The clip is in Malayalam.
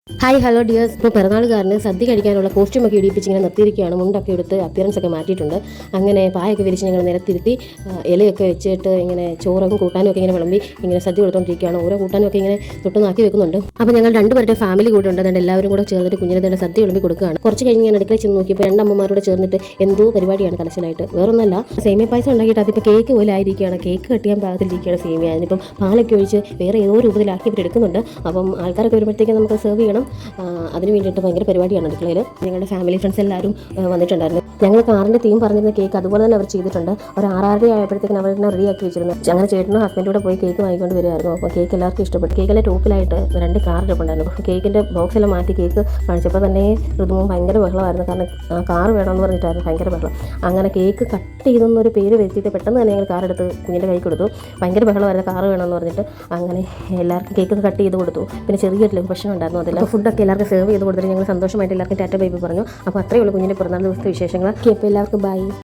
Hi hello dears. ഇപ്പോൾ പിറന്നാളുകാരന് സദ്യ കഴിക്കാനുള്ള കോസ്റ്റ്യൂമൊക്കെ ഇടിപ്പിച്ച് ഇങ്ങനെ നിർത്തിയിരിക്കുകയാണ്. മുണ്ടൊക്കെ എടുത്ത് അപ്പിയറൻസ് ഒക്കെ മാറ്റിയിട്ടുണ്ട്. അങ്ങനെ പായൊക്കെ വിരിച്ച് ഞങ്ങൾ നിരത്തിരുത്തി ഇലയൊക്കെ വെച്ചിട്ട് ഇങ്ങനെ ചോറും കൂട്ടാനും ഒക്കെ ഇങ്ങനെ വിളമ്പി ഇങ്ങനെ സദ്യ കൊടുത്തുകൊണ്ടിരിക്കുകയാണ്. ഓരോ കൂട്ടാനും ഒക്കെ ഇങ്ങനെ തൊട്ടുനാക്കി വെക്കുന്നുണ്ട്. അപ്പോൾ ഞങ്ങൾ രണ്ടുപേരുടെ ഫാമിലി കൂടെ ഉണ്ട്. അതുകൊണ്ട് എല്ലാവരും കൂടെ ചേർന്നിട്ട് കുഞ്ഞിനെ തന്നെ സദ്യ വിളമ്പി കൊടുക്കുകയാണ്. കുറച്ച് കഴിഞ്ഞ് ഞാൻ അടുക്കളയിൽ ചെന്ന് നോക്കിയപ്പോൾ രണ്ടമ്മമാരോട് ചേർന്നിട്ട് എന്തോ പരിപാടിയാണ് കലശലായിട്ട്. വേറൊന്നല്ല, സേമിയ പായസം ഉണ്ടാക്കിയിട്ട് അതിപ്പോൾ കേക്ക് പോലെ ആയിരിക്കുകയാണ്. കേക്ക് കട്ടിയാൻ പാകത്തിലിരിക്കുകയാണ് സേമിയ. അതിനിപ്പം പാലൊക്കെ ഒഴിച്ച് വേറെ ഏതോ രൂപത്തിലാക്കി ഇവർ എടുക്കുന്നുണ്ട്. അപ്പം ആൾക്കാരൊക്കെ വരുമ്പോഴത്തേക്കും നമുക്ക് സെർവ് ചെയ്യണം. അതിന് വേണ്ടിയിട്ട് ഭയങ്കര പരിപാടിയാണ് അടുക്കളയിൽ. ഞങ്ങളുടെ ഫാമിലി ഫ്രണ്ട്സ് എല്ലാവരും വന്നിട്ടുണ്ടായിരുന്നു. ഞങ്ങൾ കാറിൻ്റെ തീം പറഞ്ഞിരുന്ന കേക്ക് അതുപോലെ തന്നെ അവർ ചെയ്തിട്ടുണ്ട്. ഒരു 6:30 ആയപ്പോഴത്തേക്കും അവർ തന്നെ റെഡിയാക്കി വെച്ചിരുന്നു. അങ്ങനെ ചേട്ടനും ഹസ്ബൻഡും കൂടെ പോയി കേക്ക് വാങ്ങിക്കൊണ്ട് വരുമായിരുന്നു. അപ്പോൾ കേക്ക് എല്ലാവർക്കും ഇഷ്ടപ്പെട്ടു. കേക്കിൻ്റെ ടോപ്പിലായിട്ട് 2 കാർ ഉണ്ടായിരുന്നു. കേക്കിൻ്റെ ബോക്സെല്ലാം മാറ്റി കേക്ക് കാണിച്ചപ്പോൾ തന്നെ ഋതുവും ഭയങ്കര ബഹളമായിരുന്നു. കാരണം കാർ വേണമെന്ന് പറഞ്ഞിട്ടായിരുന്നു ഭയങ്കര ബഹളം. അങ്ങനെ കേക്ക് കട്ട് ചെയ്തെന്നൊരു പേര് വരുത്തിയിട്ട് പെട്ടെന്ന് തന്നെ ഞങ്ങൾ കാർ എടുത്ത് കുഞ്ഞിൻ്റെ കൈ കൊടുത്തു. ഭയങ്കര ബഹളമായിരുന്നു കാർ വേണമെന്ന് പറഞ്ഞിട്ട്. അങ്ങനെ എല്ലാവർക്കും കേക്ക് കട്ട് ചെയ്ത് കൊടുത്തു. പിന്നെ ചെറിയൊരു ലഘു ഭക്ഷണം ഉണ്ടായിരുന്നു. അതിൽ ഫുഡൊക്കെ എല്ലാവർക്കും സെർവ് ചെയ്ത് കൊടുത്തിട്ട് ഞങ്ങൾ സന്തോഷമായിട്ട് എല്ലാവർക്കും ടാറ്റ ബൈ ബൈ പറഞ്ഞു. അപ്പോൾ അത്രയേ ഉള്ളൂ കുഞ്ഞിൻ്റെ പിറന്നാൾ ദിവസത്തെ വിശേഷങ്ങൾ. അപ്പോൾ എല്ലാവർക്കും ബൈ.